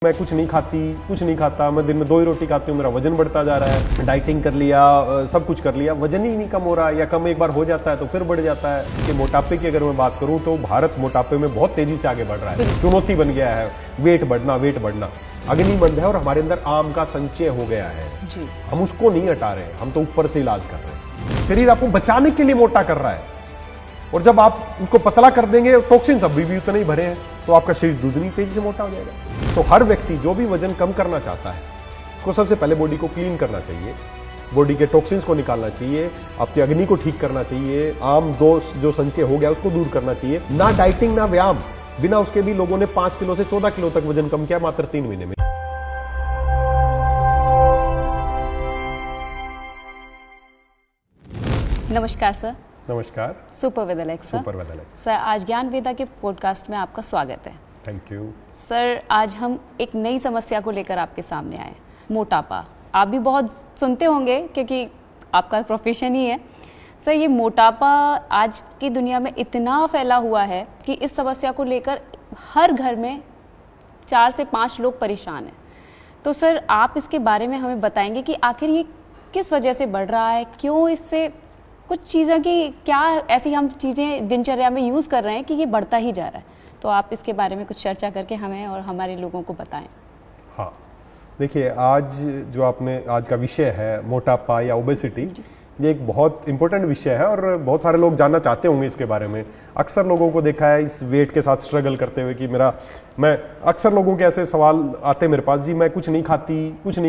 मैं कुछ नहीं खाता, मैं दिन में 2 ही रोटी खाती हूँ, मेरा वजन बढ़ता जा रहा है, डाइटिंग कर लिया, सब कुछ कर लिया, वजन ही नहीं कम हो रहा है, या कम एक बार हो जाता है तो फिर बढ़ जाता है। कि मोटापे की अगर मैं बात करूँ तो भारत मोटापे में बहुत तेजी से आगे बढ़ रहा है, चुनौती बन गया है, वेट बढ़ना अग्निमंड है और हमारे अंदर आम का संचय हो गया है जी। हम उसको नहीं हटा रहे, हम तो ऊपर से इलाज कर रहे हैं। शरीर आपको बचाने के लिए मोटा कर रहा है, और जब आप उसको पतला कर देंगे, टॉक्सिन्स अभी भी उतने ही भरे हैं, तो आपका शरीर दुगनी तेजी से मोटा हो जाएगा। तो हर व्यक्ति जो भी वजन कम करना चाहता है, उसको सबसे पहले बॉडी को क्लीन करना चाहिए, बॉडी के टॉक्सिन्स को निकालना चाहिए, आपकी अग्नि को ठीक करना चाहिए, आम दोष जो संचय हो गया उसको दूर करना चाहिए। ना डाइटिंग ना व्यायाम, बिना उसके भी लोगों ने 5 किलो से 14 किलो तक वजन कम किया मात्र 3 महीने में। नमस्कार सर। नमस्कार। सुपर विद एलेक्स सर, आज ज्ञान वेदा के पॉडकास्ट में आपका स्वागत है। Thank you sir. आज हम एक नई समस्या को लेकर आपके सामने आए, मोटापा। आप भी बहुत सुनते होंगे क्योंकि आपका प्रोफेशन ही है। सर, ये मोटापा आज की दुनिया में इतना फैला हुआ है कि इस समस्या को लेकर हर घर में 4 से 5 लोग परेशान हैं। तो सर, आप इसके बारे में हमें बताएंगे कि आखिर ये किस वजह से बढ़ रहा है, क्यों इससे कुछ चीज़ें की क्या ऐसी हम चीज़ें दिनचर्या में यूज़ कर रहे हैं कि ये बढ़ता ही जा रहा है। तो आप इसके बारे में कुछ चर्चा करके हमें और हमारे लोगों को बताएं। हाँ, देखिए, आज का विषय है मोटापा या ओबेसिटी, ये एक बहुत इंपॉर्टेंट विषय है और बहुत सारे लोग जानना चाहते होंगे इसके बारे में। अक्सर लोगों को देखा है इस वेट के साथ स्ट्रगल करते हुए कि मैं अक्सर लोगों के ऐसे सवाल आते हैं मेरे पास, जी मैं कुछ नहीं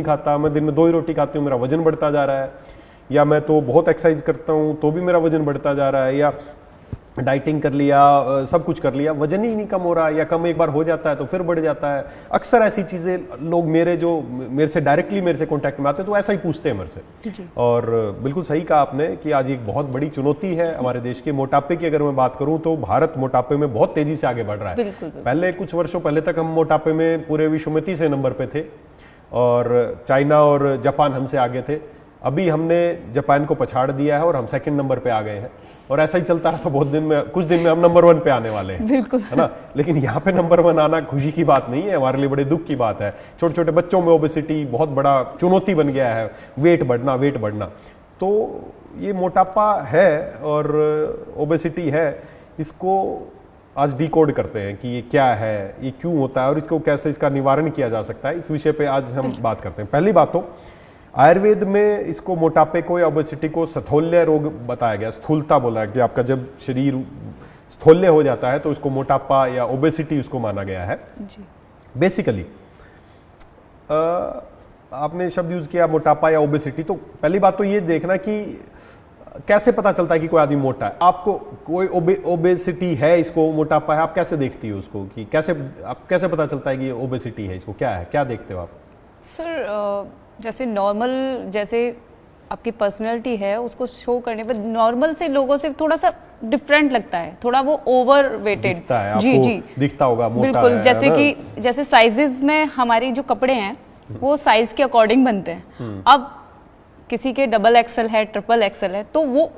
खाता, मैं दिन में 2 ही रोटी खाती हूँ, मेरा वजन बढ़ता जा रहा है, या मैं तो बहुत एक्सरसाइज करता हूँ तो भी मेरा वजन बढ़ता जा रहा है, या डाइटिंग कर लिया, सब कुछ कर लिया, वजन ही नहीं कम हो रहा है, या कम एक बार हो जाता है तो फिर बढ़ जाता है। अक्सर ऐसी चीज़ें लोग मेरे से डायरेक्टली कांटेक्ट में आते हैं तो ऐसा ही पूछते हैं मेरे से। और बिल्कुल सही कहा आपने कि आज एक बहुत बड़ी चुनौती है हमारे देश के मोटापे की। अगर मैं बात करूं तो भारत मोटापे में बहुत तेजी से आगे बढ़ रहा है। पहले कुछ वर्षों पहले तक हम मोटापे में पूरे विश्व में 30वें नंबर पे थे और चाइना और जापान हमसे आगे थे। अभी हमने जापान को पछाड़ दिया है और हम 2nd नंबर पे आ गए हैं, और ऐसा ही चलता रहा तो कुछ दिन में हम नंबर 1 पे आने वाले हैं, बिल्कुल, है ना। लेकिन यहाँ पे नंबर 1 आना खुशी की बात नहीं है, हमारे लिए बड़े दुख की बात है। छोटे छोटे बच्चों में ओबेसिटी बहुत बड़ा चुनौती बन गया है, वेट बढ़ना। तो ये मोटापा है और ओबेसिटी है, इसको आज डिकोड करते हैं कि ये क्या है, ये क्यों होता है और इसको कैसे इसका निवारण किया जा सकता है। इस विषय पे आज हम बात करते हैं। पहली बात तो आयुर्वेद में इसको मोटापे को या ओबेसिटी को स्थूल्य रोग बताया गया, स्थूलता बोला है कि आपका जब शरीर स्थूल्य हो जाता है तो उसको मोटापा या ओबेसिटी उसको माना गया है जी। बेसिकली आपने शब्द यूज किया मोटापा या ओबेसिटी, तो पहली बात तो ये देखना कि कैसे पता चलता है कि कोई आदमी मोटा है। आपको कोई ओबेसिटी है, इसको मोटापा है, आप कैसे देखती हो उसको, कि कैसे पता चलता है कि ये ओबेसिटी है, इसको क्या है, क्या देखते हो आप? सर, जैसे नॉर्मल, जैसे आपकी पर्सनैलिटी है उसको शो करने पर नॉर्मल से लोगों से थोड़ा सा डिफरेंट लगता है, थोड़ा वो ओवर वेटेड जी दिखता होगा, मोटा बिल्कुल है, जैसे साइजेस में हमारी जो कपड़े हैं वो साइज के अकॉर्डिंग बनते हैं। अब किसी के डबल एक्सल है, ट्रिपल एक्सल है, तो वो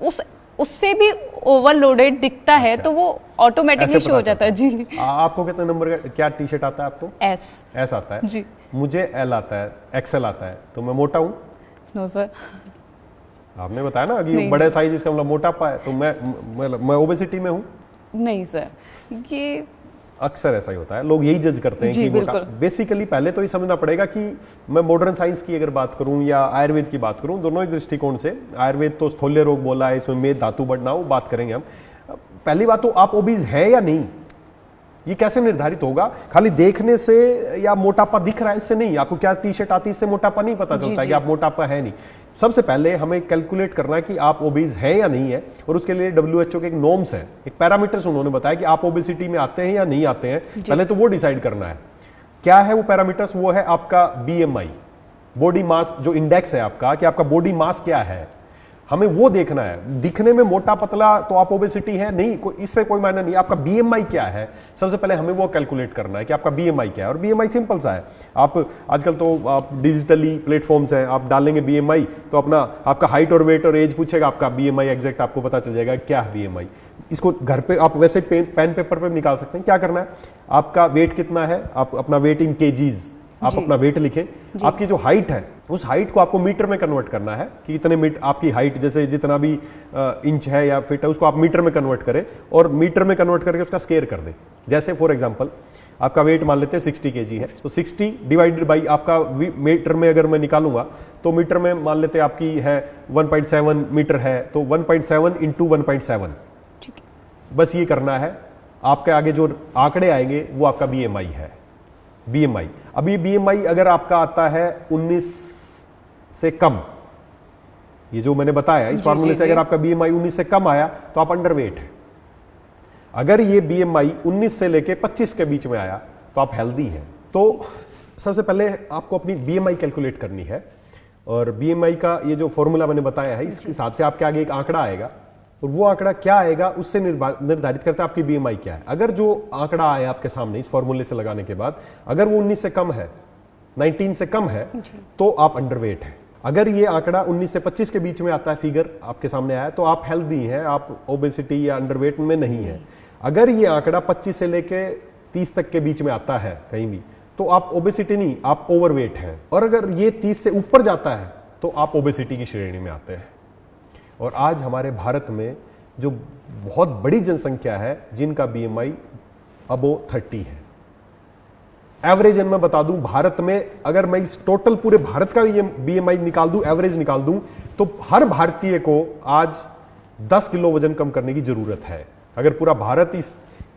उससे भी ओवरलोडेड दिखता है। तो वो ऑटोमेटिकली शो हो जाता है जी। आपको कितने नंबर का क्या टी शर्ट आता है आपको? एस आता है जी। मुझे एल आता है, एक्सेल आता है, तो मैं मोटा हूँ? No sir. आपने बताया ना कि बड़े साइज इसका मतलब मोटापा है, तो मैं ओबेसिटी में हूँ? नहीं सर, ये अक्सर ऐसा ही होता है, लोग यही जज करते हैं कि मोटा। बेसिकली पहले तो ये समझना पड़ेगा कि मैं मॉडर्न साइंस की अगर बात करूं या आयुर्वेद की बात करूं, दोनों ही दृष्टिकोण से। आयुर्वेद तो स्थूल्य रोग बोला है, इसमें मेद धातु बढ़ना, वो बात करेंगे हम। पहली बात तो आप ओबीज है या नहीं, ये कैसे निर्धारित होगा? खाली देखने से या मोटापा दिख रहा है इससे नहीं, आपको क्या टी शर्ट आती है इससे मोटापा नहीं पता चलता है कि आप मोटापा है नहीं। सबसे पहले हमें कैलकुलेट करना है कि आप ओबीज है या नहीं है, और उसके लिए WHO के एक नॉर्म्स है, एक पैरामीटर्स उन्होंने बताया कि आप ओबेसिटी में आते हैं या नहीं आते हैं। पहले तो वो डिसाइड करना है। क्या है वो पैरामीटर्स? वो है आपका BMI, बॉडी मास जो इंडेक्स है आपका, कि आपका बॉडी मास क्या है, हमें वो देखना है। दिखने में मोटा पतला तो आप ओबेसिटी है नहीं, इससे कोई मायना नहीं। आपका BMI क्या है, सबसे पहले हमें वो कैलकुलेट करना है कि आपका BMI क्या है। और BMI सिंपल सा है, आप आजकल तो आप डिजिटली प्लेटफॉर्म्स हैं, आप डालेंगे BMI तो आपका हाइट और वेट और एज पूछेगा, आपका BMI एग्जैक्ट आपको पता चल जाएगा क्या है BMI। इसको घर पे आप वैसे पेन पेपर पे निकाल सकते हैं। क्या करना है, आपका वेट कितना है, आप अपना वेट इन केजीज आप जी। अपना वेट लिखें, आपकी जो हाइट है उस हाइट को आपको मीटर में कन्वर्ट करना है कि इतने मीटर आपकी हाइट, जैसे जितना भी इंच है या फीट है उसको आप मीटर में कन्वर्ट करें और मीटर में कन्वर्ट करके उसका स्केयर कर दें। जैसे फॉर एग्जांपल आपका वेट मान लेते हैं 60 kg है, तो 60 डिवाइडेड बाई आपका मीटर में अगर मैं निकालूंगा तो मीटर में मान लेते हैं आपकी है 1.7 मीटर है, तो 1.7 इंटू 1.7, ठीक है। बस ये करना है। आपके आगे जो आंकड़े आएंगे वो आपका BMI है। BMI, अभी BMI अगर आपका आता है 19 से कम, ये जो मैंने बताया इस फार्मूले से अगर आपका BMI 19 से कम आया तो आप अंडरवेट है। अगर ये BMI 19 से लेके 25 के बीच में आया तो आप हेल्दी हैं। तो सबसे पहले आपको अपनी BMI कैलकुलेट करनी है और BMI का ये जो फॉर्मूला मैंने बताया है इसके हिसाब से आपके आगे एक आंकड़ा आएगा और वो आंकड़ा क्या आएगा उससे निर्धारित करता है आपकी BMI क्या है। अगर जो आंकड़ा आया आपके सामने इस फॉर्मूले से लगाने के बाद अगर वो 19 से कम है, 19 से कम है तो आप अंडरवेट है। अगर ये आंकड़ा 19 से 25 के बीच में आता है, फिगर आपके सामने आया, तो आप हेल्दी हैं, आप ओबेसिटी या अंडरवेट में नहीं है। अगर ये आंकड़ा 25 से लेके 30 तक के बीच में आता है कहीं भी, तो आप ओबेसिटी नहीं, आप ओवरवेट हैं। और अगर ये 30 से ऊपर जाता है तो आप ओबेसिटी की श्रेणी में आते हैं। और आज हमारे भारत में जो बहुत बड़ी जनसंख्या है जिनका BMI अबो 30 है। एवरेज मैं बता दूं, भारत में अगर मैं इस टोटल पूरे भारत का BMI निकाल दूं, एवरेज निकाल दूं, तो हर भारतीय को आज 10 किलो वजन कम करने की जरूरत है। अगर पूरा भारत इस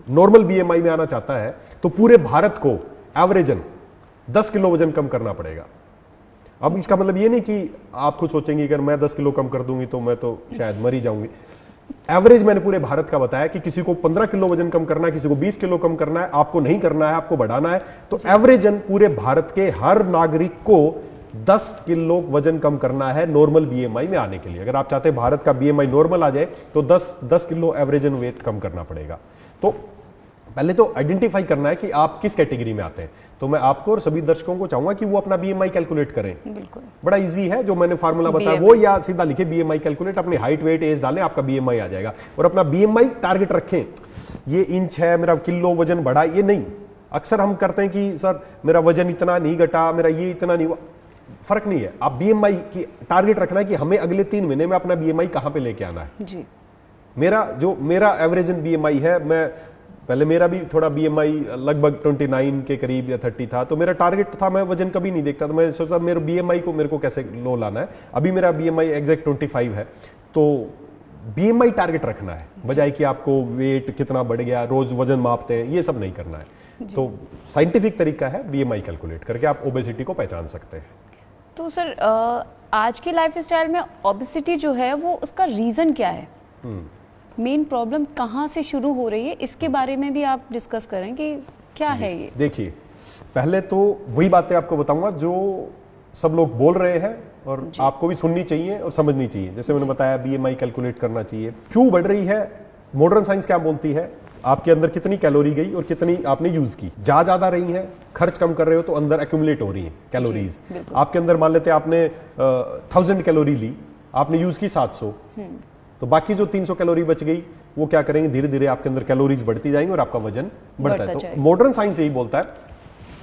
नॉर्मल BMI में आना चाहता है तो पूरे भारत को एवरेजन 10 किलो वजन कम करना पड़ेगा। अब इसका मतलब ये नहीं कि आप खुद सोचेंगे अगर मैं 10 किलो कम कर दूंगी तो मैं तो शायद मर ही जाऊंगी। एवरेज मैंने पूरे भारत का बताया कि किसी को 15 किलो वजन कम करना है, किसी को 20 किलो कम करना है, आपको नहीं करना है, आपको बढ़ाना है। तो एवरेजन पूरे भारत के हर नागरिक को 10 किलो वजन कम करना है नॉर्मल BMI में आने के लिए। अगर आप चाहते हैं भारत का BMI नॉर्मल आ जाए तो 10 किलो एवरेजन वेट कम करना पड़ेगा। तो पहले तो आइडेंटिफाई करना है कि आप किस कैटेगरी में आते हैं। तो मैं आपको और सभी दर्शकों को चाहूंगा कि वो अपना BMI कैलकुलेट करें। बिल्कुल बड़ा इजी है, जो मैंने फार्मूला बताया वो या सीधा लिखे BMI कैलकुलेट, अपनी हाइट वेट एज डालें, आपका BMI आ जाएगा। और अपना BMI टारगेट रखें, ये इंच है मेरा, किलो वजन बढ़ा, ये नहीं। अक्सर हम करते हैं कि सर मेरा वजन इतना नहीं घटा, मेरा ये इतना नहीं, फर्क नहीं है। आप BMI की टारगेट रखना है कि हमें अगले 3 महीने में अपना BMI कहां पे लेके आना है। जी। मेरा एवरेजन BMI है, मैं पहले मेरा भी थोड़ा BMI लगभग 29 के करीब या 30 था, तो मेरा टारगेट था, मैं वजन कभी नहीं देखता, तो मैं सोचता मेरे BMI को मेरे को कैसे लो लाना है। अभी मेरा BMI एग्जैक्ट 25 है। तो BMI टारगेट रखना है, बजाय कि आपको वेट कितना बढ़ गया, रोज वजन मापते हैं, ये सब नहीं करना है। तो साइंटिफिक तरीका है, BMI कैलकुलेट करके आप ओबेसिटी को पहचान सकते हैं। तो सर आज की लाइफस्टाइल में ओबेसिटी जो है वो उसका रीज़न क्या है? मेन प्रॉब्लम कहाँ से शुरू हो रही है, इसके बारे में भी आप डिस्कस करें कि क्या है ये। देखिए, पहले तो वही बातें आपको बताऊंगा जो सब लोग बोल रहे हैं और आपको भी सुननी चाहिए और समझनी चाहिए। जैसे मैंने बताया BMI कैलकुलेट करना चाहिए। क्यों बढ़ रही है, मॉडर्न साइंस क्या बोलती है, आपके अंदर कितनी कैलोरी गई और कितनी आपने यूज की। ज्यादा रही है, खर्च कम कर रहे हो तो अंदर एक्यूमुलेट हो रही है कैलोरीज। आपके अंदर मान लेते आपने 1000 कैलोरी ली, आपने यूज की 700, तो बाकी जो 300 कैलोरी बच गई वो क्या करेंगे, धीरे धीरे आपके अंदर कैलोरीज बढ़ती जाएंगी और आपका वजन बढ़ता है। तो मॉडर्न साइंस यही बोलता है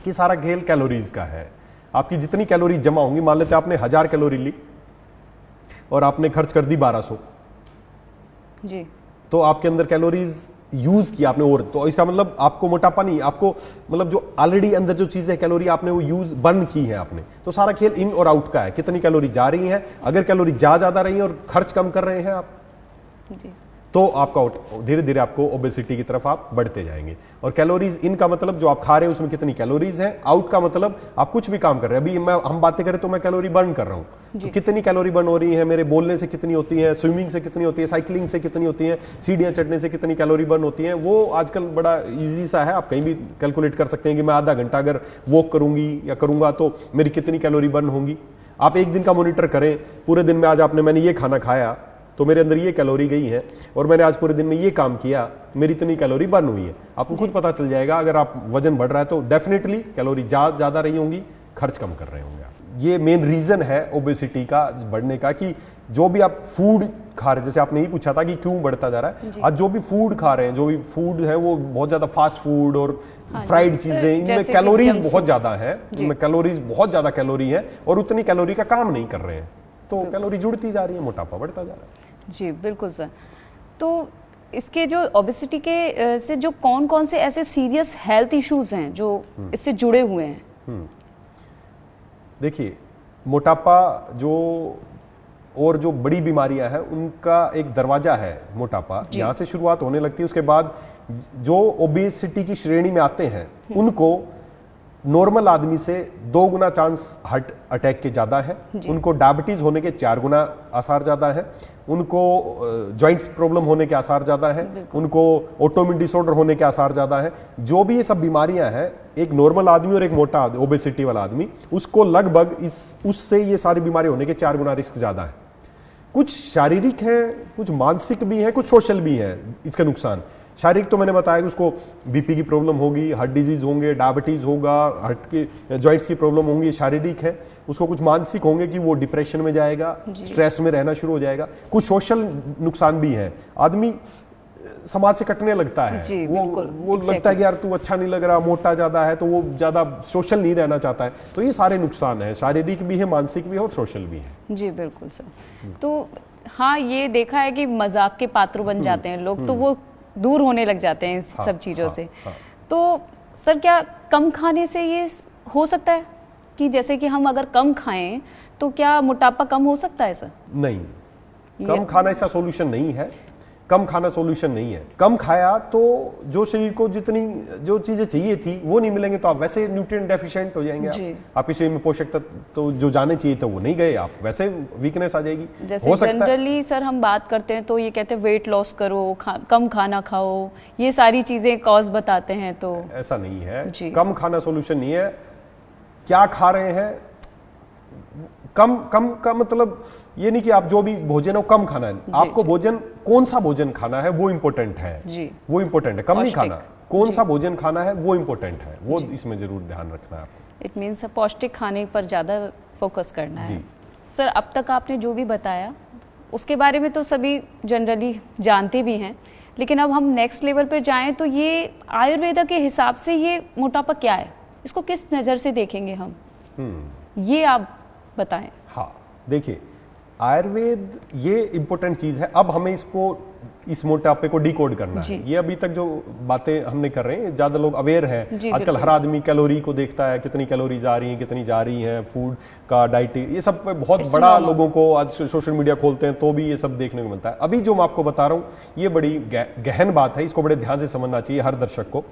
कि सारा खेल कैलोरीज का है। आपकी जितनी कैलोरी जमा होंगी, मान लेते आपने 1000 कैलोरी ली और आपने खर्च कर दी 1200 जी, तो आपके अंदर कैलोरीज यूज किया आपने, और तो इसका मतलब आपको मोटापा नहीं, आपको मतलब जो ऑलरेडी अंदर जो चीज है कैलोरी आपने वो यूज बर्न की है आपने। तो सारा खेल इन और आउट का है, कितनी कैलोरी जा रही है। अगर कैलोरी ज्यादा रही है और खर्च कम कर रहे हैं आप जी, तो आपका धीरे धीरे आपको ओबेसिटी की तरफ आप बढ़ते जाएंगे। और कैलोरीज इन का मतलब जो आप खा रहे हैं उसमें कितनी कैलोरीज है, आउट का मतलब आप कुछ भी काम कर रहे हैं। अभी हम बातें करें तो मैं कैलोरी बर्न कर रहा हूं, तो कितनी कैलोरी बर्न हो रही है, मेरे बोलने से कितनी होती है, स्विमिंग से कितनी होती है, साइकिलिंग से कितनी होती है, सीढ़ियां चढ़ने से कितनी कैलोरी बर्न होती है, वो आजकल बड़ा ईजी सा है। आप कहीं भी कैलकुलेट कर सकते हैं कि मैं आधा घंटा अगर वॉक करूंगी या करूंगा तो मेरी कितनी कैलोरी बर्न होंगी। आप एक दिन का मॉनिटर करें, पूरे दिन में आज मैंने ये खाना खाया तो मेरे अंदर ये कैलोरी गई है, और मैंने आज पूरे दिन में ये काम किया, मेरी इतनी कैलोरी बर्न हुई है। आपको खुद पता चल जाएगा। अगर आप वजन बढ़ रहा है तो डेफिनेटली कैलोरी ज्यादा रही होंगी, खर्च कम कर रहे होंगे आप। ये मेन रीजन है ओबेसिटी का बढ़ने का, कि जो भी आप फूड खा रहे हैं, जैसे आपने ये पूछा था कि क्यों बढ़ता जा रहा है, आज जो भी फूड खा रहे हैं, जो भी फूड है वो बहुत ज्यादा फास्ट फूड और फ्राइड चीजें, इनमें कैलोरीज बहुत ज्यादा है, इनमें कैलोरीज बहुत ज्यादा कैलोरी है और उतनी कैलोरी का काम नहीं कर रहे हैं, तो कैलोरी जुड़ती जा रही है, मोटापा बढ़ता जा रहा है। जी बिल्कुल सर। तो इसके जो ओबेसिटी के से जो कौन कौन से ऐसे सीरियस हेल्थ इश्यूज हैं जो इससे जुड़े हुए हैं? देखिए, मोटापा और जो बड़ी बीमारियां हैं उनका एक दरवाजा है मोटापा, यहाँ से शुरुआत होने लगती है। उसके बाद जो ओबेसिटी की श्रेणी में आते हैं उनको नॉर्मल आदमी से 2 गुना चांस हार्ट अटैक के ज्यादा है, उनको डायबिटीज होने के 4 गुना आसार ज्यादा है, उनको जॉइंट प्रॉब्लम होने के आसार ज्यादा है, उनको ऑटोइम्यून डिसऑर्डर होने के आसार ज्यादा है। जो भी ये सब बीमारियां हैं, एक नॉर्मल आदमी और एक मोटा ओबेसिटी वाला आदमी, उसको लगभग उससे ये सारी बीमारी होने के 4 गुना रिस्क ज्यादा है। कुछ शारीरिक हैं, कुछ मानसिक भी हैं, कुछ सोशल भी हैं इसके नुकसान। शारीरिक तो मैंने बताया कि उसको बीपी की प्रॉब्लम होगी, हार्ट डिजीज होंगे, डायबिटीज होगा, हार्ट के जॉइंट्स की प्रॉब्लम होंगी, शारीरिक है। उसको कुछ मानसिक होंगे कि वो डिप्रेशन में जाएगा, स्ट्रेस में रहना शुरू हो जाएगा। कुछ सोशल नुकसान भी है, आदमी समाज से कटने लगता है, वो लगता है कि यार तू अच्छा नहीं लग रहा, मोटा ज्यादा है, तो वो ज्यादा सोशल नहीं रहना चाहता है। तो ये सारे नुकसान है, शारीरिक भी है, मानसिक भी है और सोशल भी है। जी बिल्कुल सर। तो हाँ, ये देखा है कि मजाक के पात्र बन जाते हैं लोग, तो वो दूर होने लग जाते हैं इस सब चीज़ों से। तो सर, क्या कम खाने से ये हो सकता है कि जैसे कि हम अगर कम खाएं तो क्या मोटापा कम हो सकता है सर? नहीं, कम खाना इसका सॉल्यूशन नहीं है। कम खाना सॉल्यूशन नहीं है। कम खाया तो जो शरीर को जितनी जो चीजें चाहिए थी वो नहीं मिलेंगे, तो आप वैसे न्यूट्रिएंट डेफिशिएंट हो जाएंगे। आपके शरीर में पोषक तत्व तो जो जाने चाहिए थे वो नहीं गए, आप वैसे वीकनेस आ जाएगी। जैसे जनरली सर हम बात करते हैं तो ये कहते हैं वेट लॉस करो, कम खाना खाओ, ये सारी चीजें कॉज बताते हैं, तो ऐसा नहीं है। कम खाना सॉल्यूशन नहीं है। क्या खा रहे हैं, कम कम का मतलब ये नहीं कि आप जो भी भोजन है वो कम खाना है। आपको भोजन कौन सा भोजन खाना है वो इंपॉर्टेंट है जी। वो इंपॉर्टेंट है, कम नहीं खाना। कौन सा भोजन खाना है वो इंपॉर्टेंट है, वो इसमें जरूर ध्यान रखना है आपको। इट मीन्स पौष्टिक खाने पर ज्यादा फोकस करना है। सर, अब तक आपने जो भी बताया उसके बारे में तो सभी जनरली जानते भी हैं, लेकिन अब हम नेक्स्ट लेवल पर जाएं तो ये आयुर्वेदा के हिसाब से ये मोटापा क्या है, इसको किस नज़र से देखेंगे हम, ये आप बताएं। हाँ, देखिए, आयुर्वेद ये इंपॉर्टेंट चीज है। अब हमें इस मोटापे को डिकोड करना है। ये अभी तक जो बातें हमने कर रहे हैं, ज्यादा लोग अवेयर हैं। आजकल हर आदमी कैलोरी को देखता है, कितनी कैलोरीज आ रही हैं, कितनी जा रही हैं, फूड का डाइट, ये सब बहुत बड़ा लोगों को आज सोशल मीडिया खोलते हैं तो भी ये सब देखने को मिलता है। अभी जो मैं आपको बता रहा हूँ ये बड़ी गहन बात है, इसको बड़े ध्यान से समझना चाहिए हर दर्शक को।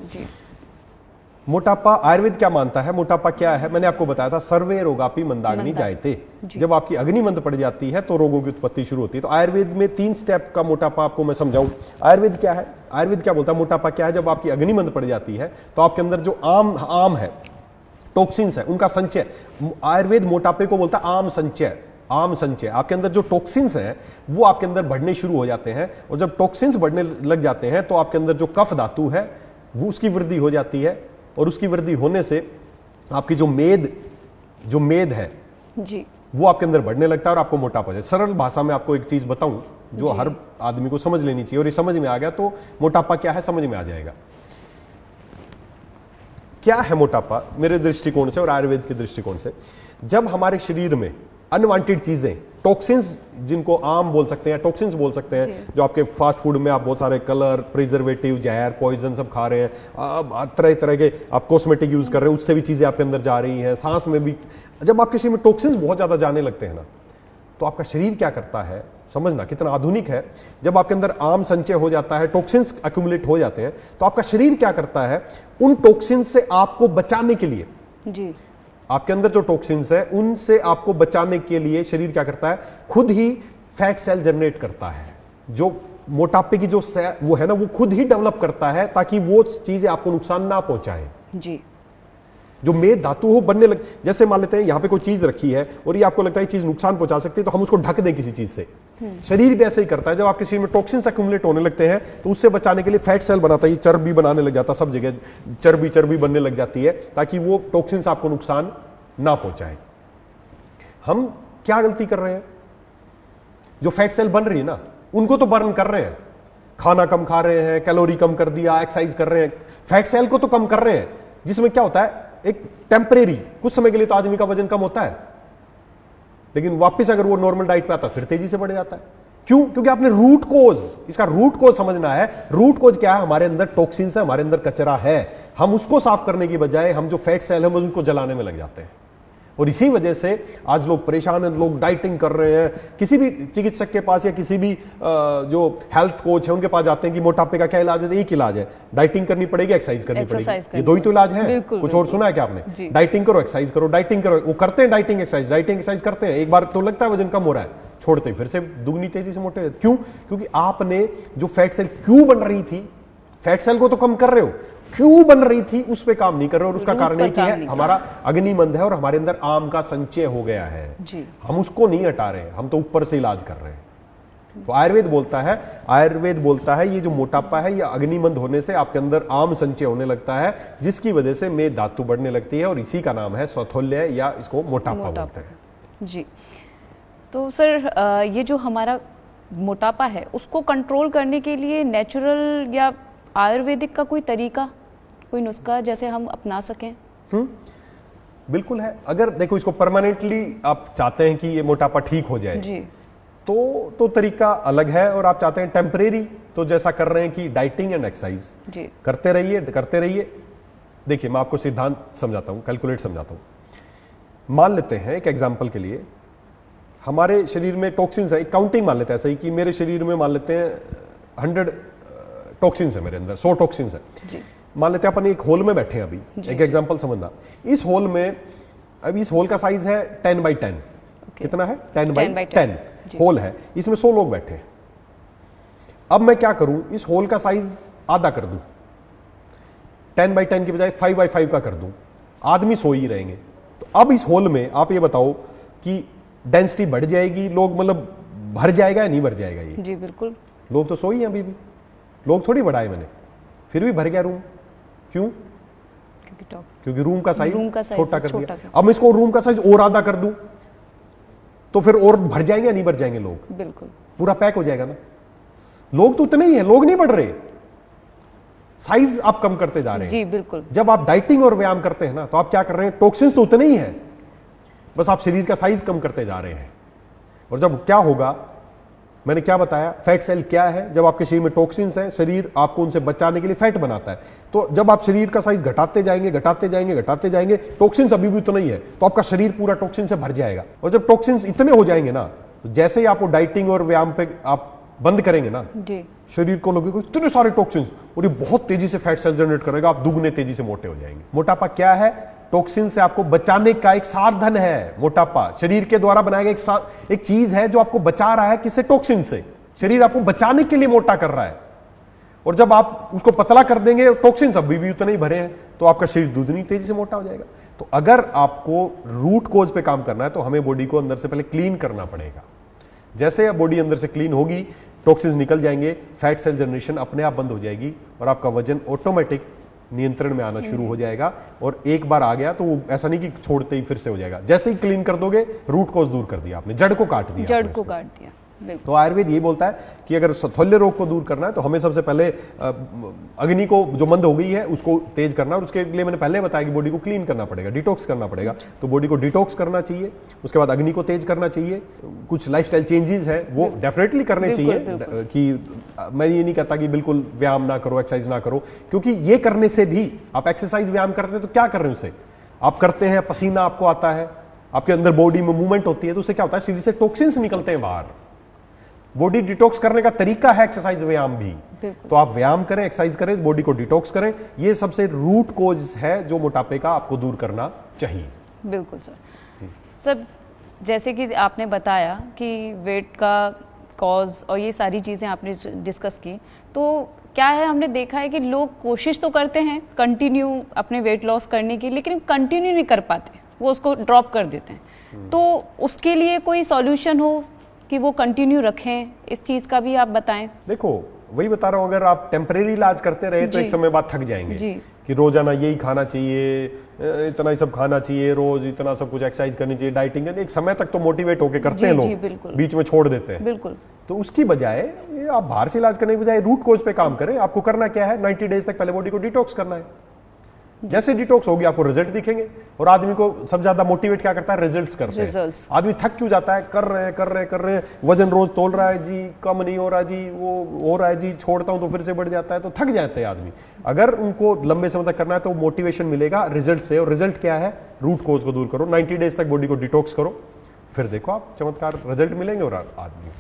मोटापा, आयुर्वेद क्या मानता है, मोटापा क्या है? मैंने आपको बताया था, सर्वे रोगापि मंदाग्नि जायते। जब आपकी अग्नि मंद पड़ जाती है तो रोगों की उत्पत्ति शुरू होती है। तो आयुर्वेद में 3 स्टेप का मोटापा आपको मैं समझाऊं। आयुर्वेद क्या है, आयुर्वेद क्या बोलता है, मोटापा क्या है? जब आपकी अग्नि मंद पड़ जाती है तो आपके अंदर जो आम है, टॉक्सिन्स है, उनका संचय। आयुर्वेद मोटापे को बोलता है आम संचय। आम संचय, आपके अंदर जो टॉक्सिन्स हैं वो आपके अंदर बढ़ने शुरू हो जाते हैं, और जब टॉक्सिन्स बढ़ने लग जाते हैं तो आपके अंदर जो कफ धातु है वो उसकी वृद्धि हो जाती है, और उसकी वृद्धि होने से आपकी जो मेद है जी, वो आपके अंदर बढ़ने लगता है और आपको मोटापा हो जाए। सरल भाषा में आपको एक चीज बताऊं जो हर आदमी को समझ लेनी चाहिए, और ये समझ में आ गया तो मोटापा क्या है समझ में आ जाएगा। क्या है मोटापा मेरे दृष्टिकोण से और आयुर्वेद के दृष्टिकोण से? जब हमारे शरीर में अनवांटेड चीजें, टॉक्सिन्स, जिनको आम बोल सकते हैं, टॉक्सिन्स बोल सकते हैं, जो आपके फास्ट फूड में आप बहुत सारे कलर, प्रिजर्वेटिव, जहर, पॉइजन सब खा रहे हैं, तरह तरह के आप कॉस्मेटिक यूज कर रहे हैं, उससे भी चीजें आपके अंदर जा रही हैं, सांस में भी। जब आपके शरीर में टॉक्सिन्स बहुत ज्यादा जाने लगते हैं ना, तो आपका शरीर क्या करता है, समझना कितना आधुनिक है। जब आपके अंदर आम संचय हो जाता है, टॉक्सिन्स एक्यूमुलेट हो जाते हैं, तो आपका शरीर क्या करता है, उन टॉक्सिन्स से आपको बचाने के लिए जी, आपके अंदर जो टॉक्सिन्स है उनसे आपको बचाने के लिए शरीर क्या करता है, खुद ही फैट सेल जनरेट करता है। जो मोटापे की जो वो है ना, वो खुद ही डेवलप करता है ताकि वो चीजें आपको नुकसान ना पहुंचाए जी। जो मेद धातु हो बनने लग, जैसे मान लेते हैं यहाँ पे कोई चीज रखी है और ये आपको लगता है चीज नुकसान पहुंचा सकती है, तो हम उसको ढक दें किसी चीज से। शरीर भी ऐसे ही करता है। जब आपके शरीर में टॉक्सिन्स एक्यूमुलेट होने लगते हैं तो उससे बचाने के लिए फैट सेल बनाता है, चर्बी बनाने लग जाता है, सब जगह चर्बी बनने लग जाती है ताकि वो टॉक्सिन्स आपको नुकसान ना पहुंचाए। हम क्या गलती कर रहे हैं? जो फैट सेल बन रही है ना, उनको तो बर्न कर रहे हैं, खाना कम खा रहे हैं, कैलोरी कम कर दिया, एक्सरसाइज कर रहे हैं, फैट सेल को तो कम कर रहे हैं, जिसमें क्या होता है, एक टेम्परेरी कुछ समय के लिए तो आदमी का वजन कम होता है, लेकिन वापस अगर वो नॉर्मल डाइट पे आता है फिर तेजी से बढ़ जाता है। क्यों? क्योंकि आपने रूट कोज, इसका रूट कोज समझना है। रूट कोज क्या है? हमारे अंदर टॉक्सिन्स है, हमारे अंदर कचरा है, हम उसको साफ करने की बजाय हम जो फैट सेल है उसको जलाने में लग जाते हैं, और इसी वजह से आज लोग परेशान हैं। लोग डाइटिंग कर रहे हैं, किसी भी चिकित्सक के पास या किसी भी जो हेल्थ कोच है उनके पास जाते हैं कि मोटापे का क्या इलाज है? एक इलाज है, डाइटिंग करनी पड़ेगी, एक्सरसाइज करनी पड़ेगी, ये दो ही तो इलाज है। कुछ और सुना है क्या आपने? डाइटिंग करो, एक्सरसाइज करो, डाइटिंग करो। वो करते हैं डाइटिंग एक्सरसाइज करते हैं, एक बार तो लगता है वजन कम हो रहा है, छोड़ते हैं फिर से दुगनी तेजी से मोटे हो जाते। क्यों? क्योंकि आपने जो फैट सेल क्यों बन रही थी, फैट सेल को तो कम कर रहे हो, क्यों बन रही थी उस पे काम नहीं कर रहे हो, और उसका कारण एक ही है, हमारा अग्निमंद है और हमारे अंदर आम का संचय हो गया है जी। हम उसको नहीं हटा रहे, हम तो ऊपर से इलाज कर रहे हैं। तो आयुर्वेद बोलता है ये जो मोटापा है, ये अग्निमंद होने से आपके अंदर आम संचय होने लगता है, जिसकी वजह से मेद धातु बढ़ने लगती है, और इसी का नाम है स्वथोल्य, या इसको मोटापा बोलते हैं जी। तो सर ये जो हमारा मोटापा है उसको कंट्रोल करने के लिए नेचुरल या आयुर्वेदिक का कोई तरीका, कोई नुस्खा जैसे हम अपना सकें? बिल्कुल है। अगर देखो इसको परमानेंटली आप चाहते हैं कि ये मोटापा ठीक हो जाए जी, तो तरीका अलग है, और आप चाहते हैं टेम्परेरी, तो जैसा कर रहे हैं कि डाइटिंग एंड एक्सरसाइज करते रहिए। देखिए मैं आपको सिद्धांत समझाता हूं, कैलकुलेट समझाता हूं। मान लेते हैं एक एग्जांपल के लिए, हमारे शरीर में टॉक्सिन्स है, एक काउंटिंग मान लेते हैं, सही कि मेरे शरीर में मान लेते हैं 100 टॉक्सिन्स है, मेरे अंदर 100 टॉक्सिन्स है जी। मान लेते हैं अपन एक होल में बैठे हैं अभी, एक एग्जांपल समझना। इस होल में, अभी इस होल का साइज है 10x10, कितना है? 10x10 होल है, इसमें 100 लोग बैठे हैं। अब मैं क्या करूं, इस होल का साइज आधा कर दूं, 10x10 की बजाय 5x5 का कर दूं, आदमी 100 ही रहेंगे। तो अब इस होल में आप ये बताओ कि डेंसिटी बढ़ जाएगी, लोग मतलब भर जाएगा या नहीं भर जाएगा? ये जी बिल्कुल, लोग तो 100 ही हैं अभी भी, लोग थोड़ी बढ़ाए मैंने, फिर भी भर गया रूम। क्यों? क्योंकि रूम का साइज छोटा कर दिया। अब मैं इसको रूम का साइज और आधा कर दूं तो फिर और भर जाएंगे या नहीं भर जाएंगे? लोग बिल्कुल पूरा पैक हो जाएगा ना। लोग तो उतने ही हैं, लोग नहीं बढ़ रहे, साइज आप कम करते जा रहे हैं जी बिल्कुल। जब आप डाइटिंग और व्यायाम करते हैं ना, तो आप क्या कर रहे हैं? टॉक्सिन्स तो उतने ही हैं, बस आप शरीर का साइज कम करते जा रहे हैं। और जब क्या होगा, मैंने क्या बताया, फैट सेल क्या है? जब आपके शरीर में टॉक्सिन्स हैं, शरीर आपको उनसे बचाने के लिए फैट बनाता है। तो जब आप शरीर का साइज घटाते जाएंगे, टॉक्सिन्स अभी भी उतना ही है, तो आपका शरीर पूरा टॉक्सिन से भर जाएगा। और जब टॉक्सिन्स इतने हो जाएंगे ना, तो जैसे ही आपको डाइटिंग और व्यायाम पे आप बंद करेंगे ना जी, शरीर को लगेगा इतने सारे टॉक्सिन्स, और ये बहुत तेजी से फैट सेल जनरेट करेगा, आप दुगने तेजी से मोटे हो जाएंगे। मोटापा क्या है? टॉक्सिन से आपको बचाने का एक साधन है। मोटापा शरीर के द्वारा बनाया गया एक चीज है जो आपको बचा रहा है, किससे? टॉक्सिन से। शरीर आपको बचाने के लिए मोटा कर रहा है, और जब आप उसको पतला कर देंगे, टॉक्सिन्स अभी भी उतने ही भरे हैं, तो आपका शरीर दुगनी तेजी से मोटा हो जाएगा। तो अगर आपको रूट कोज पे काम करना है, तो हमें बॉडी को अंदर से पहले क्लीन करना पड़ेगा। जैसे बॉडी अंदर से क्लीन होगी, टॉक्सिन्स निकल जाएंगे, फैट सेल जनरेशन अपने आप बंद हो जाएगी, और आपका वजन ऑटोमेटिक नियंत्रण में आना शुरू हो जाएगा। और एक बार आ गया तो वो ऐसा नहीं कि छोड़ते ही फिर से हो जाएगा। जैसे ही क्लीन कर दोगे, रूट कॉज दूर कर दिया आपने, जड़ को काट दिया। तो आयुर्वेद ये बोलता है कि अगर स्थौल्य रोग को दूर करना है, तो हमें सबसे पहले अग्नि को जो मंद हो गई है उसको तेज करना, और उसके लिए मैंने पहले बताया कि बॉडी को क्लीन करना पड़ेगा, डिटॉक्स करना पड़ेगा। तो बॉडी को डिटॉक्स करना चाहिए, उसके बाद अग्नि को तेज करना चाहिए। कुछ लाइफस्टाइल चेंजेस है वो डेफिनेटली करने चाहिए, कि मैं ये नहीं कहता कि बिल्कुल व्यायाम ना करो, एक्सरसाइज ना करो, क्योंकि ये करने से भी, आप एक्सरसाइज व्यायाम करते हैं तो क्या कर रहे हैं उससे? आप करते हैं, पसीना आपको आता है, आपके अंदर बॉडी में मूवमेंट होती है, तो उससे क्या होता है? शरीर से टॉक्सिन्स निकलते हैं बाहर। बॉडी डिटॉक्स करने का तरीका है एक्सरसाइज व्यायाम भी। तो आप व्यायाम करें, एक्सरसाइज करें, बॉडी को डिटॉक्स करें, ये सबसे रूट कोज है जो मोटापे का आपको दूर करना चाहिए। बिल्कुल सर, जैसे कि आपने बताया कि वेट का कॉज और ये सारी चीज़ें आपने डिस्कस की, तो क्या है, हमने देखा है कि लोग कोशिश तो करते हैं कंटिन्यू अपने वेट लॉस करने की, लेकिन कंटिन्यू नहीं कर पाते, वो उसको ड्रॉप कर देते हैं। तो उसके लिए कोई सॉल्यूशन हो कि वो कंटिन्यू रखें, इस चीज का भी आप बताएं। देखो वही बता रहा हूं, अगर आप टेम्परेरी इलाज करते रहे तो एक समय बाद थक जाएंगे कि रोजाना यही खाना चाहिए, इतना ही सब खाना चाहिए, रोज इतना सब कुछ एक्सरसाइज करनी चाहिए, डाइटिंग करनी, एक समय तक तो मोटिवेट होके करते हैं जी, लोग, बिल्कुल। बीच में छोड़ देते हैं। बिल्कुल। तो उसकी बजाय ये आप बाहर से इलाज करने की बजाय रूट कोज पे काम करें। आपको करना क्या है, 90 डेज तक पहले बॉडी को डिटॉक्स करना है। जैसे डिटॉक्स होगी आपको रिजल्ट दिखेंगे। और आदमी को सबसे ज्यादा मोटिवेट क्या करता है, रिजल्ट्स करते हैं। आदमी थक क्यों जाता है, कर रहे हैं, वजन रोज तोल रहा है जी, कम नहीं हो रहा जी, वो हो रहा है जी, छोड़ता हूं तो फिर से बढ़ जाता है, तो थक जाते हैं आदमी। अगर उनको लंबे समय तक करना है तो मोटिवेशन मिलेगा रिजल्ट से, और रिजल्ट क्या है, रूट कोज को दूर करो, 90 डेज तक बॉडी को डिटॉक्स करो, फिर देखो आप चमत्कार रिजल्ट मिलेंगे और आदमी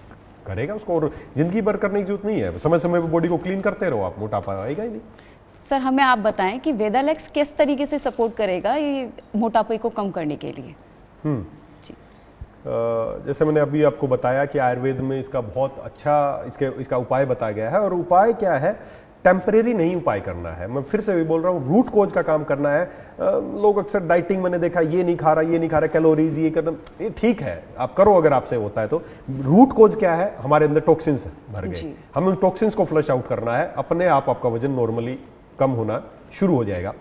करेगा उसको। और जिंदगी भर करने की जरूरत नहीं है, समय समय पर बॉडी को क्लीन करते रहो, आप मोटापा आएगा ही नहीं। सर हमें आप बताएं कि वेदालेक्स किस तरीके से सपोर्ट करेगा ये मोटापे को कम करने के लिए। जी। जैसे मैंने अभी आपको बताया कि आयुर्वेद में इसका बहुत अच्छा इसका उपाय बताया गया है। और उपाय क्या है, टेम्परेरी नहीं उपाय करना है। मैं फिर से भी बोल रहा हूँ, रूट कोज का काम करना है। लोग अक्सर डाइटिंग मैंने देखा, ये नहीं खा रहा, कैलोरीज ये करना, ये ठीक है, आप करो अगर आपसे होता है तो। रूट कोज क्या है, हमारे अंदर टॉक्सिन्स भर गए, हमें उन टॉक्सिन्स को फ्लश आउट करना है, अपने आप आपका वजन नॉर्मली कम होना शुरू हो जाएगा।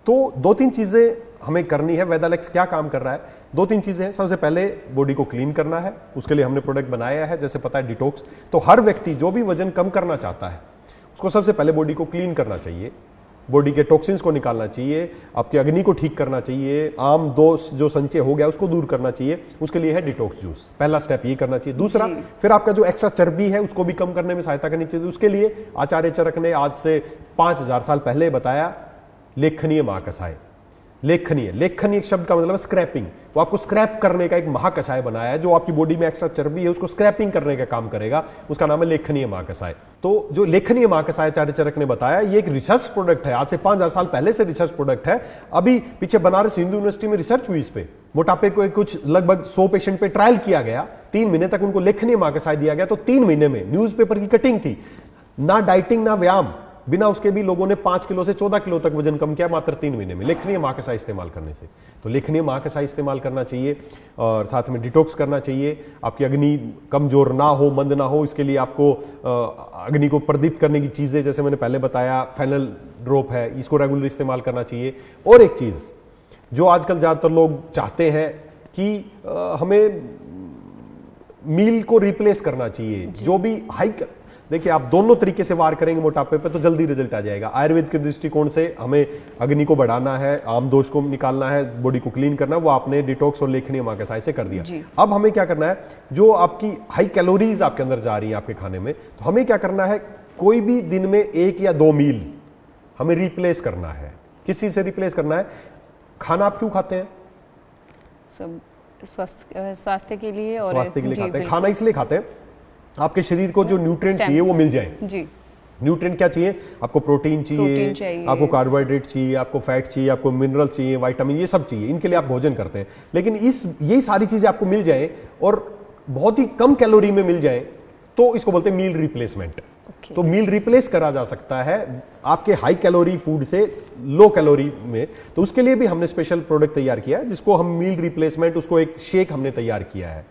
तो 2-3 चीजें हमें करनी है। वेदालेक्स क्या काम कर रहा है, 2-3 चीजें हैं। सबसे पहले बॉडी को क्लीन करना है, उसके लिए हमने प्रोडक्ट बनाया है, जैसे पता है डिटॉक्स। तो हर व्यक्ति जो भी वजन कम करना चाहता है उसको सबसे पहले बॉडी को क्लीन करना चाहिए, बॉडी के टॉक्सिन्स को निकालना चाहिए, आपकी अग्नि को ठीक करना चाहिए, आम दोष जो संचय हो गया उसको दूर करना चाहिए। उसके लिए है डिटॉक्स जूस, पहला स्टेप ये करना चाहिए। दूसरा, फिर आपका जो एक्स्ट्रा चर्बी है उसको भी कम करने में सहायता करनी चाहिए। उसके लिए आचार्य चरक ने आज से 5000 साल पहले बताया लेखनीय महाकषाय। लेखनीय शब्द का मतलब स्क्रैपिंग। वो आपको स्क्रैप करने का एक महाकषाय बनाया है, जो आपकी बॉडी में एक्स्ट्रा चर्बी है उसको स्क्रैपिंग करने का काम करेगा। उसका नाम है लेखनीय महाकषाय। तो जो लेखनीय महाकषाय आचार्य चरक ने बताया, ये एक रिसर्च प्रोडक्ट है, आज से 5000 साल पहले से रिसर्च प्रोडक्ट है। अभी पीछे बनारस हिंदू यूनिवर्सिटी में रिसर्च हुई इस पे, मोटापे को कुछ लगभग 100 पेशेंट पे ट्रायल किया गया, 3 महीने तक उनको लेखनीय महाकषाय दिया गया। तो 3 महीने में न्यूज़पेपर की कटिंग थी, ना डाइटिंग ना व्यायाम, बिना उसके भी लोगों ने 5 किलो से 14 किलो तक वजन कम किया मात्र 3 महीने में, लेखनीय महाकषाय इस्तेमाल करने से। तो लेखनीय महाकषाय इस्तेमाल करना चाहिए और साथ में डिटॉक्स करना चाहिए। आपकी अग्नि कमजोर ना हो, मंद ना हो, इसके लिए आपको अग्नि को प्रदीप्त करने की चीजें, जैसे मैंने पहले बताया फेनल ड्रॉप है, इसको रेगुलर इस्तेमाल करना चाहिए। और एक चीज जो आजकल ज्यादातर लोग चाहते हैं कि हमें मील को रिप्लेस करना चाहिए, जो भी हाई, देखिए आप दोनों तरीके से वार करेंगे मोटापे पे तो जल्दी रिजल्ट आ जाएगा। आयुर्वेद के दृष्टिकोण से हमें अग्नि को बढ़ाना है, आम दोष को निकालना है, बॉडी को क्लीन करना है, वो आपने डिटॉक्स और लेखनीय महाकषाय से कर दिया। अब हमें क्या करना है, जो आपकी हाई कैलोरीज आपके अंदर जा रही है आपके खाने में, तो हमें क्या करना है, कोई भी दिन में 1 या 2 मील हमें रिप्लेस करना है। किस चीज से रिप्लेस करना है? खाना आप क्यों खाते हैं? सब स्वास्थ्य के लिए, और स्वास्थ्य के लिए खाते हैं। खाना इसलिए खाते हैं आपके शरीर को जो न्यूट्रिएंट चाहिए वो मिल जाए। जी। न्यूट्रिएंट क्या चाहिए? आपको प्रोटीन चाहिए, आपको कार्बोहाइड्रेट चाहिए, आपको फैट चाहिए, आपको मिनरल चाहिए, विटामिन, ये सब चाहिए। इनके लिए आप भोजन करते हैं। लेकिन ये सारी चीजें आपको मिल जाए और बहुत ही कम कैलोरी में मिल जाए तो इसको बोलते हैं मील रिप्लेसमेंट। तो मील रिप्लेस करा जा सकता है आपके हाई कैलोरी फूड से लो कैलोरी में। तो उसके लिए भी हमने स्पेशल प्रोडक्ट तैयार किया है, जिसको हम मील रिप्लेसमेंट, उसको एक शेक हमने तैयार किया है।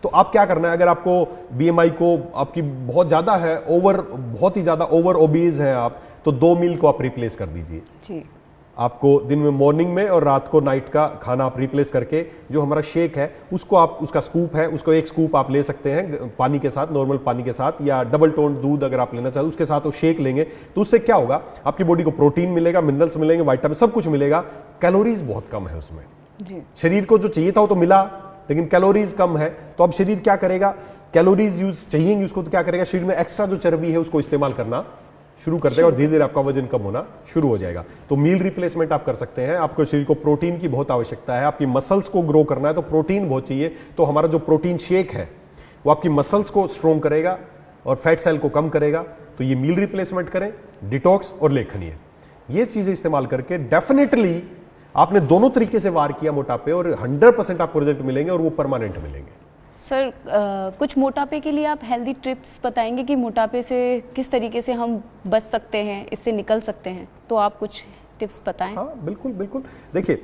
तो आप क्या करना है, अगर आपको बीएमआई को आपकी बहुत ज्यादा है, बहुत ही ज्यादा ओवर ओबीज है आप, तो 2 मील को आप रिप्लेस कर दीजिए जी। आपको दिन में मॉर्निंग में और रात को नाइट का खाना आप रिप्लेस करके, जो हमारा शेक है उसको आप, उसका स्कूप है, उसको 1 स्कूप आप ले सकते हैं पानी के साथ, नॉर्मल पानी के साथ, या डबल टोन दूध अगर आप लेना चाहते उसके साथ वो शेक लेंगे। तो उससे क्या होगा, आपकी बॉडी को प्रोटीन मिलेगा, मिनरल्स मिलेंगे, विटामिन, सब कुछ मिलेगा। कैलोरीज बहुत कम है उसमें जी। शरीर को जो चाहिए था वो तो मिला, लेकिन कैलोरीज कम है। तो अब शरीर क्या करेगा, कैलोरीज यूज चाहिए उसको, तो क्या करेगा, शरीर में एक्स्ट्रा जो चर्बी है उसको इस्तेमाल करना शुरू कर देगा और धीरे धीरे आपका वजन कम होना शुरू हो जाएगा। तो मील रिप्लेसमेंट आप कर सकते हैं। आपको शरीर को प्रोटीन की बहुत आवश्यकता है, आपकी मसल्स को ग्रो करना है तो प्रोटीन बहुत चाहिए। तो हमारा जो प्रोटीन शेक है वो आपकी मसल्स को स्ट्रोंग करेगा और फैट सेल को कम करेगा। तो ये मील रिप्लेसमेंट करें, डिटॉक्स और लेखनीय, ये चीजें इस्तेमाल करके डेफिनेटली आपने दोनों तरीके से वार किया मोटापे, और 100% आपको रिजल्ट मिलेंगे और वो परमानेंट मिलेंगे। सर कुछ मोटापे के लिए आप हेल्दी टिप्स बताएंगे कि मोटापे से किस तरीके से हम बच सकते हैं, इससे निकल सकते हैं, तो आप कुछ टिप्स बताएं। हाँ बिल्कुल बिल्कुल। देखिए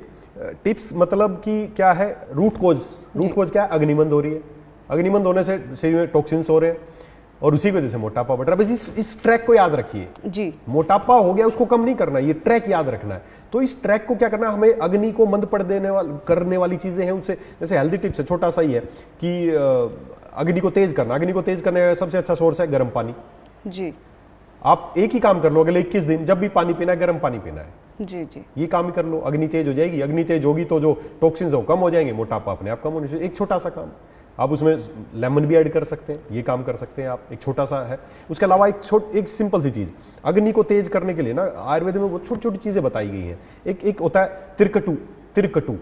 टिप्स मतलब कि क्या है, रूट कोज क्या है, अग्निमंद हो रही है, अग्निमंद होने से शरीर में टॉक्सिन्स हो रहे हैं, और उसी की वजह से मोटापा बढ़ रहा है। बस इस ट्रैक को याद रखिए। जी। मोटापा हो गया, उसको कम नहीं करना, ये ट्रैक याद रखना है। तो इस ट्रैक को क्या करना है, हमें अग्नि को मंद पड़ देने करने वाली चीजें हैं उनसे, जैसे हेल्दी टिप्स है, छोटा सा ही है कि अग्नि को तेज करना। अग्नि को तेज करने का सबसे अच्छा सोर्स है गर्म पानी। जी आप एक ही काम कर लो अगले 21 दिन, जब भी पानी पीना है गर्म पानी पीना है। जी जी। ये काम ही कर लो, अग्नि तेज हो जाएगी। अग्नि तेज होगी तो जो टॉक्सिन्स है वो कम हो जाएंगे, मोटापा अपने आप कम होने से। एक छोटा सा काम, आप उसमें लेमन भी ऐड कर सकते हैं, ये काम कर सकते हैं आप, एक छोटा सा है। उसके अलावा एक सिंपल सी चीज, अग्नि को तेज करने के लिए ना आयुर्वेद में वो छोटी छोटी चीजें बताई गई हैं। एक होता है तिरकटू। तिरकटू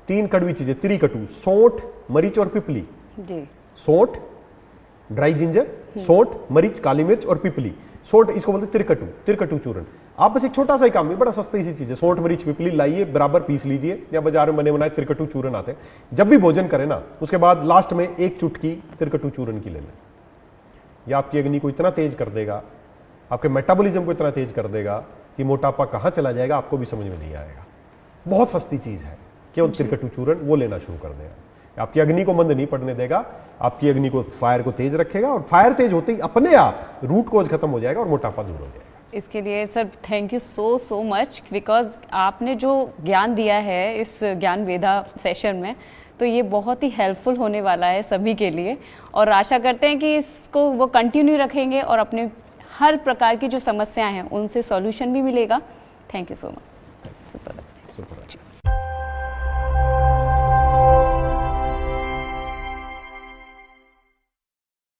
3 कड़वी चीजें, त्रिकटू, सौंठ, मरीच और पिपली। जी। सौंठ, ड्राई जिंजर, सौंठ, मरीच, काली मिर्च और पिपली। सौंठ इसको बोलते हैं तिरकटू, तिरकटू चूर्ण। आप बस एक छोटा सा ही काम है, बड़ा सस्ती सी चीज है। सौंठ, मरीच, पिपली लाइए, बराबर पीस लीजिए, या बाजार में बने बनाए तिरकटू चूर्ण आते हैं। जब भी भोजन करें ना, उसके बाद लास्ट में 1 चुटकी तिरकटू चूर्ण की ले लें। यह आपकी अग्नि को इतना तेज कर देगा, आपके मेटाबॉलिज्म को इतना तेज कर देगा कि मोटापा कहाँ चला जाएगा आपको भी समझ में नहीं आएगा। बहुत सस्ती चीज है, केवल तिरकटू चूर्ण, वो लेना शुरू कर देगा। आपकी अग्नि को मंद नहीं पड़ने देगा, आपकी अग्नि को, फायर को तेज रखेगा, और फायर तेज होते ही अपने आप रूट कोज खत्म हो जाएगा और मोटापा दूर हो जाएगा। इसके लिए sir thank you so much, because आपने जो ज्ञान दिया है इस ज्ञान वेदा सेशन में, तो ये बहुत ही हेल्पफुल होने वाला है सभी के लिए। और आशा करते हैं कि इसको वो कंटिन्यू रखेंगे और अपने हर प्रकार की जो समस्याएं हैं उनसे सॉल्यूशन भी मिलेगा। Thank you so much. Super.